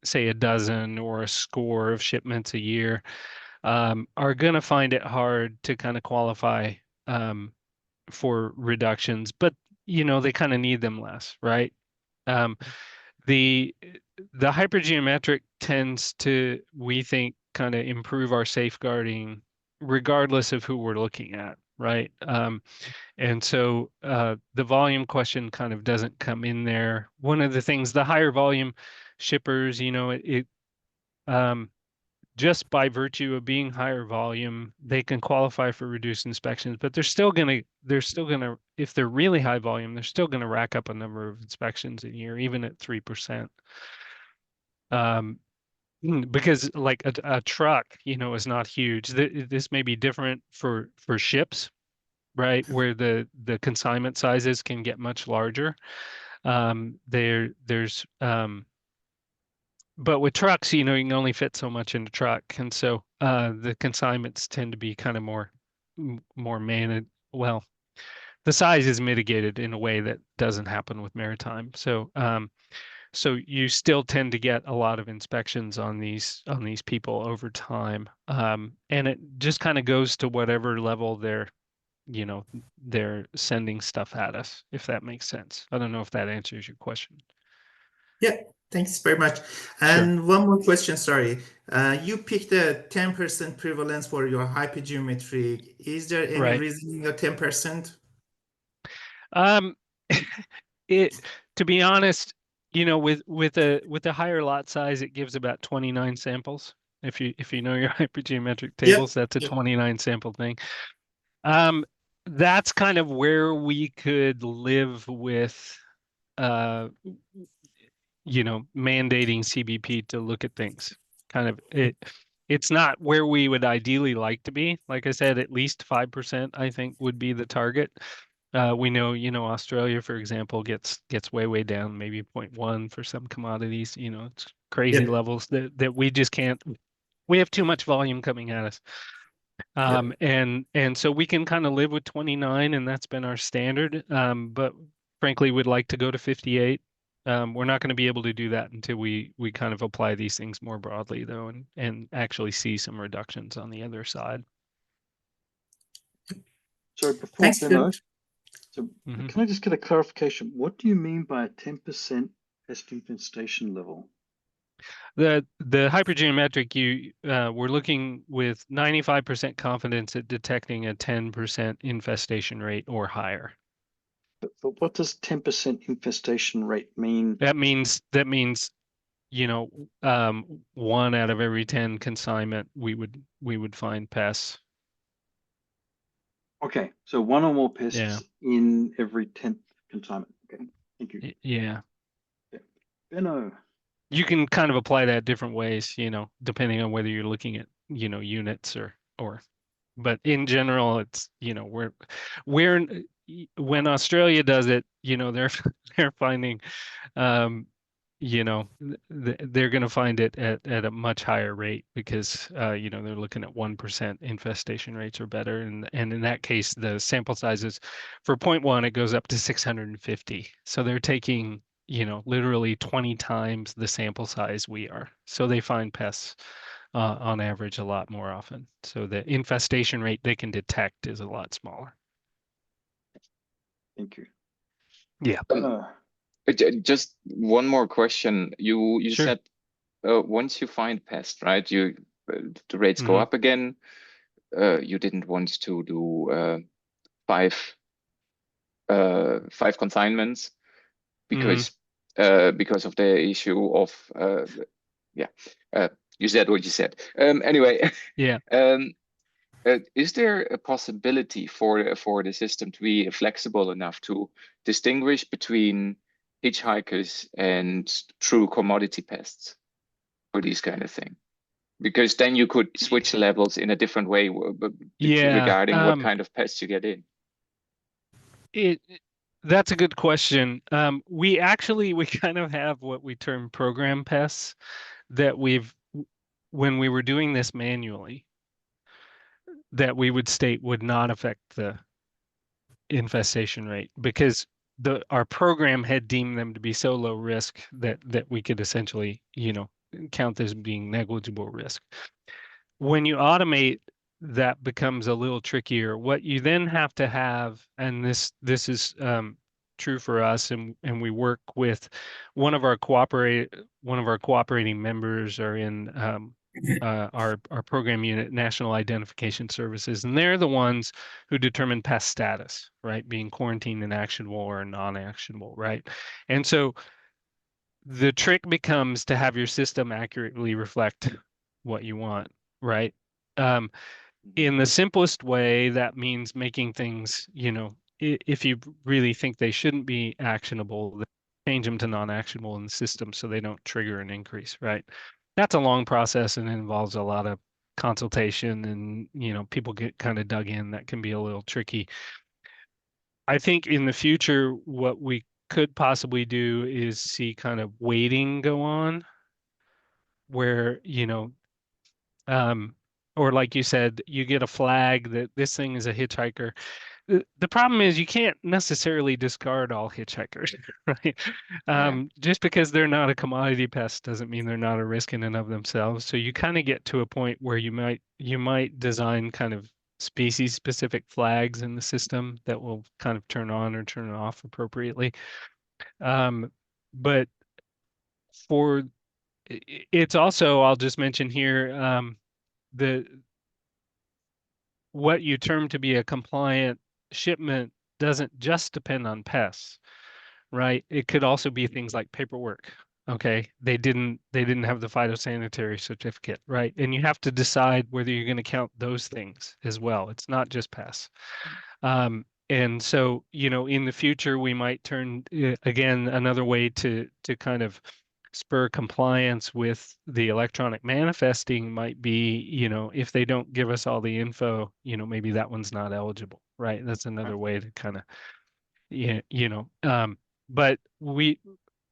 say a dozen or a score of shipments a year, are going to find it hard to kind of qualify for reductions, but they kind of need them less, right? The hypergeometric tends to, we think, kind of improve our safeguarding regardless of who we're looking at, right? And so the volume question kind of doesn't come in there. One of the things, the higher volume shippers, just by virtue of being higher volume, they can qualify for reduced inspections, but they're still gonna, if they're really high volume, they're still gonna rack up a number of inspections a year, even at 3%. Because like a truck, is not huge. This may be different for ships, right? Where the consignment sizes can get much larger. But with trucks, you can only fit so much in the truck, and so the consignments tend to be kind of more managed. Well, the size is mitigated in a way that doesn't happen with maritime. So so you still tend to get a lot of inspections on these people over time, and it just kind of goes to whatever level they're sending stuff at us, if that makes sense. I don't know if that answers your question. Yeah, thanks very much. And one more question, sorry. You picked a 10% prevalence for your hypergeometry. Is there any reasoning of 10%? To be honest, with a higher lot size, it gives about 29 samples. If you know your hypergeometric tables, that's a 29 sample thing. That's kind of where we could live with mandating CBP to look at things. Kind of it's not where we would ideally like to be. Like I said, at least 5%, I think, would be the target. We know, Australia, for example, gets way down, maybe 0.1 for some commodities. It's crazy levels that we just can't. We have too much volume coming at us. And so we can kind of live with 29, and that's been our standard. But frankly, we'd like to go to 58. We're not going to be able to do that until we kind of apply these things more broadly, though, and actually see some reductions on the other side. So before Benno, can I just get a clarification? What do you mean by a 10% pest infestation level? The hypergeometric, we're looking with 95% confidence at detecting a 10% infestation rate or higher. But what does 10% infestation rate mean? That means 1 out of every 10 consignment we would find pests. Okay, so 1 or more pests in every 10th consignment. Okay, thank you. Yeah. Benno. You can kind of apply that different ways, depending on whether you're looking at, units or, but in general, it's, we're when Australia does it, they're finding, they're going to find it at a much higher rate because, they're looking at 1% infestation rates or better. And in that case, the sample sizes for 0.1, it goes up to 650. So they're taking, literally 20 times the sample size we are. So they find pests on average a lot more often. So the infestation rate they can detect is a lot smaller. Thank you. Yeah. Just one more question. You said once you find pest, right? The rates go up again. You didn't want to do 5 consignments because of the issue of you said what you said. Anyway. Yeah. Is there a possibility for the system to be flexible enough to distinguish between hitchhikers and true commodity pests for these kind of thing? Because then you could switch levels in a different way regarding what kind of pests you get in. That's a good question. We kind of have what we term program pests that when we were doing this manually, that we would state would not affect the infestation rate because our program had deemed them to be so low risk that we could essentially, count this being negligible risk. When you automate, that becomes a little trickier. What you then have to have, and this is true for us, and we work with one of our cooperating members are in our program unit, National Identification Services, and they're the ones who determine pest status, right? Being quarantined and actionable or non-actionable, right? And so the trick becomes to have your system accurately reflect what you want, right? In the simplest way, that means making things, if you really think they shouldn't be actionable, change them to non-actionable in the system so they don't trigger an increase, right? That's a long process and it involves a lot of consultation and, people get kind of dug in. That can be a little tricky. I think in the future, what we could possibly do is see kind of weighting go on where, or like you said, you get a flag that this thing is a hitchhiker. The problem is you can't necessarily discard all hitchhikers, right? Just because they're not a commodity pest doesn't mean they're not a risk in and of themselves. So you kind of get to a point where you might design kind of species specific flags in the system that will kind of turn on or turn off appropriately. But it's also, I'll just mention here, what you term to be a compliant shipment doesn't just depend on pests, right? It could also be things like paperwork. Okay, they didn't have the phytosanitary certificate, right? And you have to decide whether you're going to count those things as well. It's not just pests. And so, in the future, we might turn again another way to kind of spur compliance with the electronic manifesting might be, if they don't give us all the info, maybe that one's not eligible, right? That's another way to kind of, but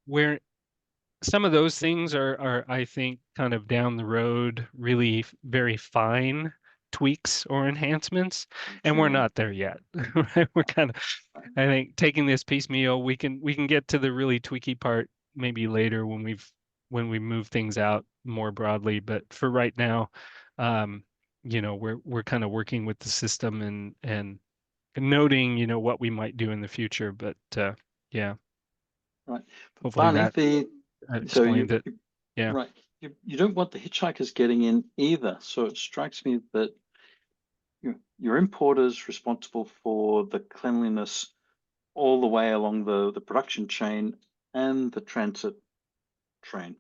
where some of those things are, I think, kind of down the road, really very fine tweaks or enhancements, and we're not there yet, right? We're kind of, I think, taking this piecemeal. We can get to the really tweaky part maybe later when we move things out more broadly. But for right now, we're kind of working with the system and noting, what we might do in the future. But yeah, right. Hopefully Barney, that explained it. Yeah. Right. You don't want the hitchhikers getting in either. So it strikes me that your importer is responsible for the cleanliness all the way along the production chain and the transit train.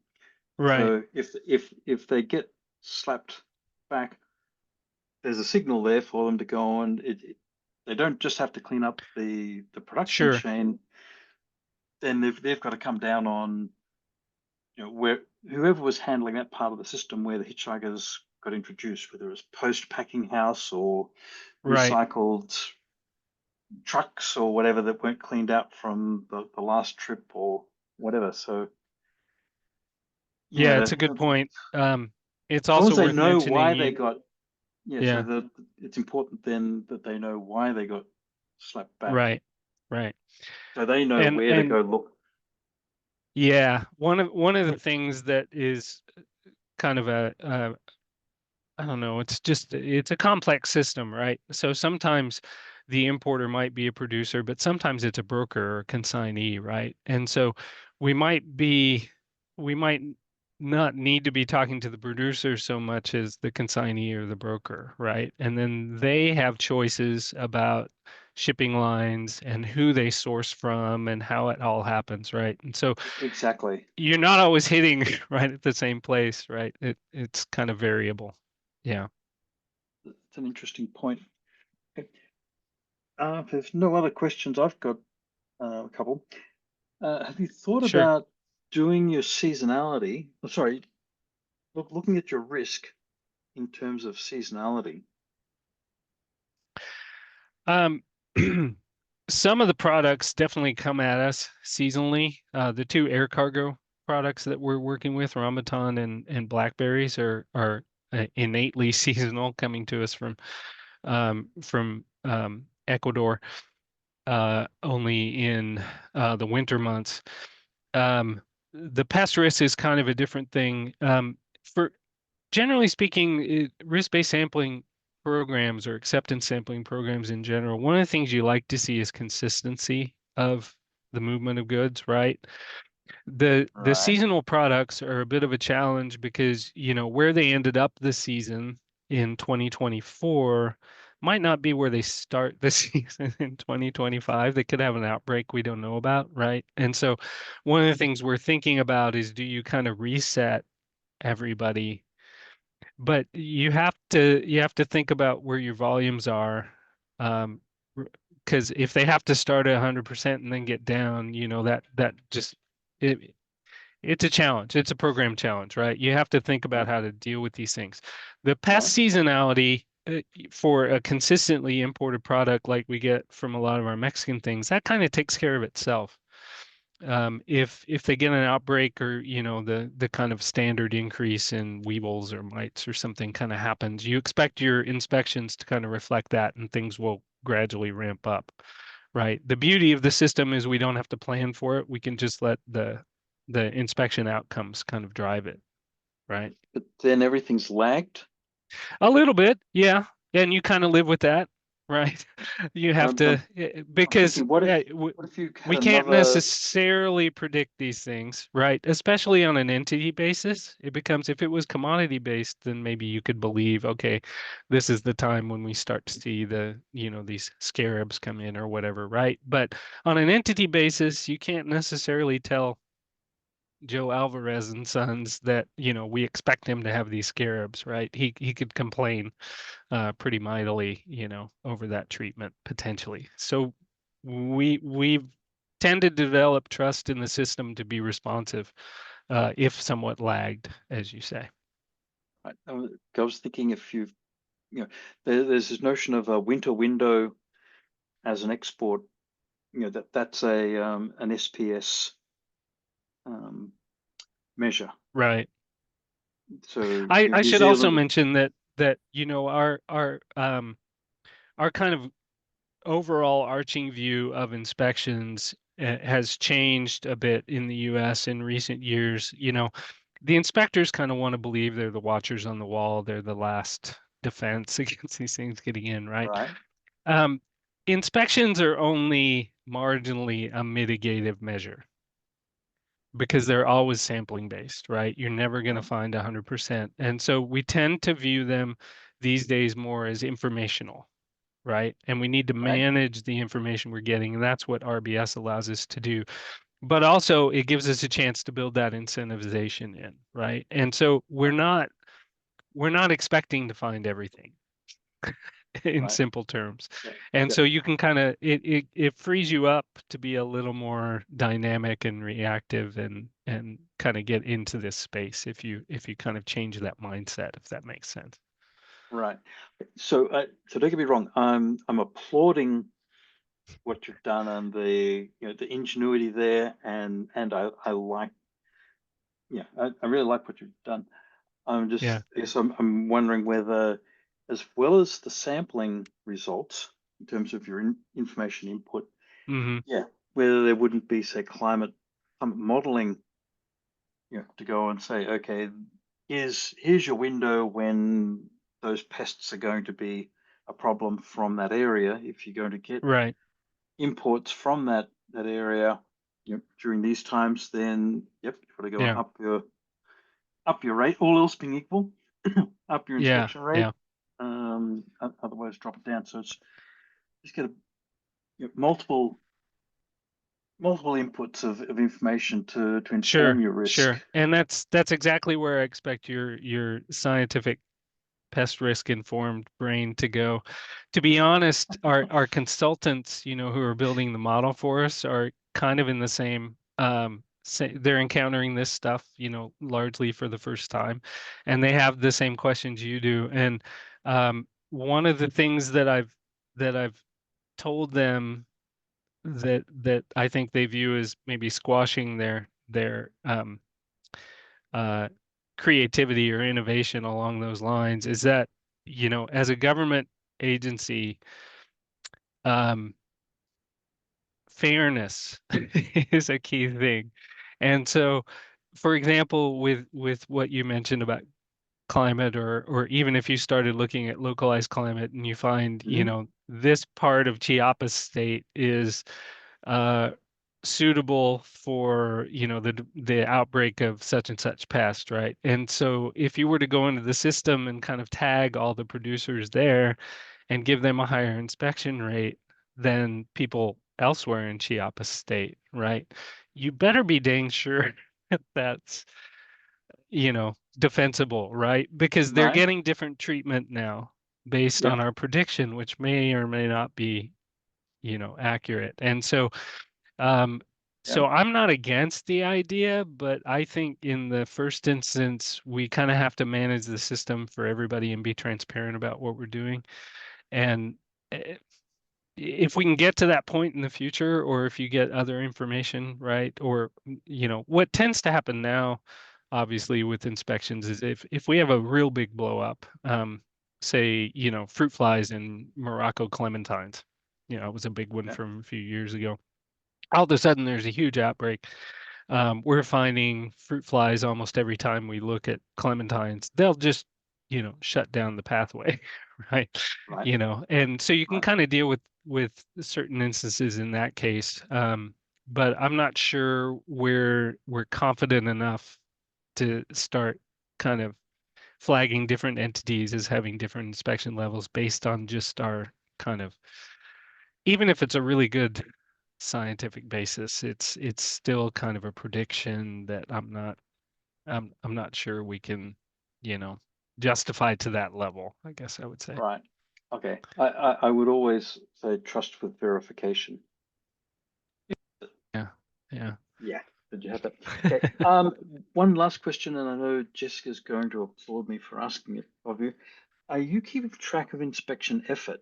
Right. So if they get slapped back, there's a signal there for them to go on. They don't just have to clean up the production chain. Then they've got to come down on where whoever was handling that part of the system where the hitchhikers got introduced, whether it was post packing house or recycled trucks or whatever that weren't cleaned out from the last trip or whatever. So yeah, it's a good point. It's as long also as they worth know mentioning why they got so it's important then that they know why they got slapped back. Right. So they know where to go look. Yeah, one of the things that is kind of I don't know, it's a complex system, right? So sometimes the importer might be a producer, but sometimes it's a broker or a consignee, right? And so we might not need to be talking to the producer so much as the consignee or the broker, right? And then they have choices about shipping lines and who they source from and how it all happens, right? And so exactly, you're not always hitting right at the same place, right? It's kind of variable. Yeah. It's an interesting point. Okay. If there's no other questions, I've got a couple. Have you thought about doing your seasonality? Oh, sorry, looking at your risk in terms of seasonality. Some of the products definitely come at us seasonally. The two air cargo products that we're working with, Ramadan and blackberries, are innately seasonal, coming to us from Ecuador. only in the winter months. The pest risk is kind of a different thing. For generally speaking, risk-based sampling programs or acceptance sampling programs in general, one of the things you like to see is consistency of the movement of goods, right? The seasonal products are a bit of a challenge because, you know, where they ended up this season in 2024 might not be where they start the season in 2025. They could have an outbreak we don't know about, right? And so one of the things we're thinking about is, do you kind of reset everybody? But you have to think about where your volumes are, because if they have to start at 100% and then get down, you know, that just it's a challenge. It's a program challenge, right? You have to think about how to deal with these things. The pest seasonality for a consistently imported product like we get from a lot of our Mexican things, that kind of takes care of itself. If they get an outbreak, or, you know, the kind of standard increase in weevils or mites or something kind of happens, you expect your inspections to kind of reflect that, and things will gradually ramp up, right? The beauty of the system is we don't have to plan for it. We can just let the inspection outcomes kind of drive it, right? But then everything's lagged. A little bit, yeah. And you kind of live with that, right? You have to, because thinking, what if you we had can't another? necessarily predict these things, right? Especially on an entity basis. It becomes, if it was commodity based, then maybe you could believe, okay, this is the time when we start to see the, you know, these scarabs come in or whatever, right? But on an entity basis, you can't necessarily tell Joe Alvarez and Sons that, you know, we expect him to have these scarabs, right? He could complain pretty mightily, you know, over that treatment potentially. So we've tended to develop trust in the system to be responsive, if somewhat lagged, as you say. I was thinking, if you know, there's this notion of a winter window as an export. You know, that's a an SPS measure. Right. So I New should also Zealand, mention that you know, our kind of overall arching view of inspections has changed a bit in the US in recent years. You know, the inspectors kind of want to believe they're the watchers on the wall. They're the last defense against these things getting in, right? right? Inspections are only marginally a mitigative measure because they're always sampling based, right? You're never going to find 100%. And so we tend to view them these days more as informational, right? And we need to manage the information we're getting. And that's what RBS allows us to do. But also it gives us a chance to build that incentivization in, right? And so we're not expecting to find everything in simple terms. And so you can kind of, it frees you up to be a little more dynamic and reactive and kind of get into this space if you kind of change that mindset, if that makes sense. Right. So so don't get me wrong. I'm applauding what you've done and the, you know, the ingenuity there, and I like, yeah, I really like what you've done. I'm just, yes, I'm wondering whether, as well as the sampling results in terms of your information input, yeah, whether there wouldn't be, say, climate modeling, you know, to go and say, okay, here's your window when those pests are going to be a problem from that area. If you're going to get imports from that area, you know, during these times, then yep, you've got to go up your rate, all else being equal, up your inspection rate. Otherwise drop it down. So it's just get multiple inputs of information to inform your risk. Sure. And that's exactly where I expect your scientific pest risk informed brain to go. To be honest, our consultants, you know, who are building the model for us are kind of in the same, they're encountering this stuff, you know, largely for the first time, and they have the same questions you do. And one of the things that I've told them that I think they view as maybe squashing their creativity or innovation along those lines is that, you know, as a government agency, fairness is a key thing. And so, for example, with what you mentioned about climate, or even if you started looking at localized climate and you find, you know, this part of Chiapas state is suitable for, you know, the outbreak of such and such pest, right? And so if you were to go into the system and kind of tag all the producers there and give them a higher inspection rate than people elsewhere in Chiapas state, right? You better be dang sure that's, you know, defensible, right? Because they're getting different treatment now based on our prediction, which may or may not be, you know, accurate. And so, so I'm not against the idea, but I think in the first instance, we kind of have to manage the system for everybody and be transparent about what we're doing. And if we can get to that point in the future, or if you get other information, right? Or, you know, what tends to happen now, obviously with inspections, is if we have a real big blow up, say, you know, fruit flies in Morocco clementines, you know, it was a big one from a few years ago. All of a sudden there's a huge outbreak. We're finding fruit flies almost every time we look at clementines. They'll just, you know, shut down the pathway, right? You know, and so you can kind of deal with certain instances in that case. But I'm not sure we're confident enough to start kind of flagging different entities as having different inspection levels based on just our kind of, even if it's a really good scientific basis, it's still kind of a prediction that I'm not sure we can, you know, justify to that level, I guess I would say. Right. Okay. I would always say trust with verification. Yeah. Did you have that? Okay. One last question, and I know Jessica's going to applaud me for asking it of you. Are you keeping track of inspection effort?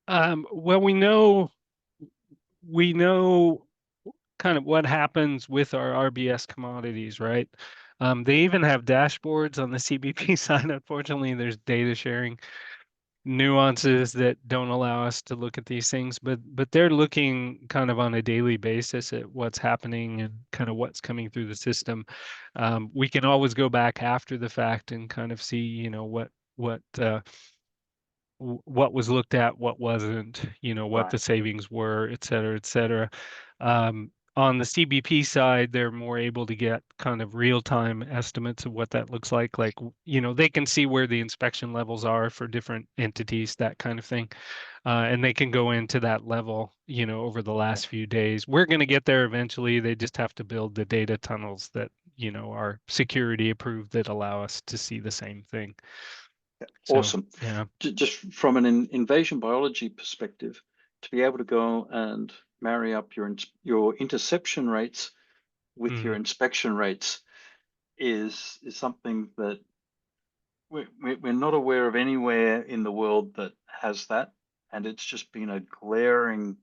Well, we know kind of what happens with our RBS commodities, right? They even have dashboards on the CBP side. Unfortunately, there's data sharing nuances that don't allow us to look at these things, but they're looking kind of on a daily basis at what's happening and kind of what's coming through the system. We can always go back after the fact and kind of see, you know, what was looked at, what wasn't, you know, what the savings were, et cetera, et cetera. On the CBP side, they're more able to get kind of real-time estimates of what that looks like. Like, you know, they can see where the inspection levels are for different entities, that kind of thing. And they can go into that level, you know, over the last few days. We're going to get there eventually. They just have to build the data tunnels that, you know, are security approved that allow us to see the same thing. Awesome. So, yeah. Just from an invasion biology perspective, to be able to go and marry up your interception rates with your inspection rates is something that we're not aware of anywhere in the world that has that, and it's just been a glaring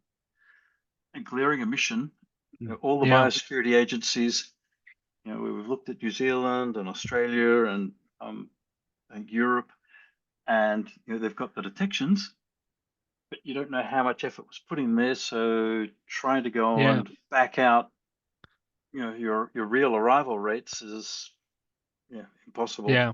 omission. You know, all the biosecurity agencies, you know, we've looked at New Zealand and Australia and Europe, and you know, they've got the detections, but you don't know how much effort was put in there. So trying to go and back out, you know, your real arrival rates is impossible. Yeah.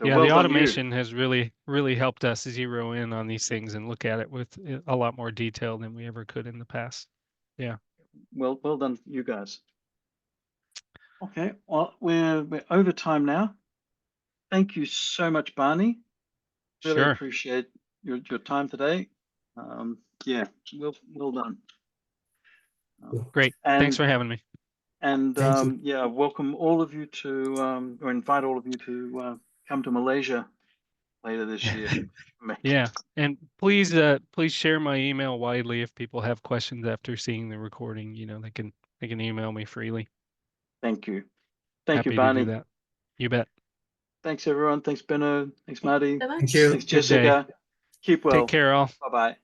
So Yeah, well the done, automation has really helped us zero in on these things and look at it with a lot more detail than we ever could in the past. Yeah. Well done, you guys. Okay, well, we're over time now. Thank you so much, Barney. Really appreciate your time today. Yeah, well done. Great. Thanks for having me. And yeah, welcome all of you to, or invite all of you to come to Malaysia later this year. Yeah, and please share my email widely if people have questions after seeing the recording. You know, they can email me freely. Thank you. Thank Happy you, Barney. to do that. You bet. Thanks, everyone. Thanks, Benno. Thanks, Marty. Thank you. Thanks, Jessica. Keep well. Take care, all. Bye-bye.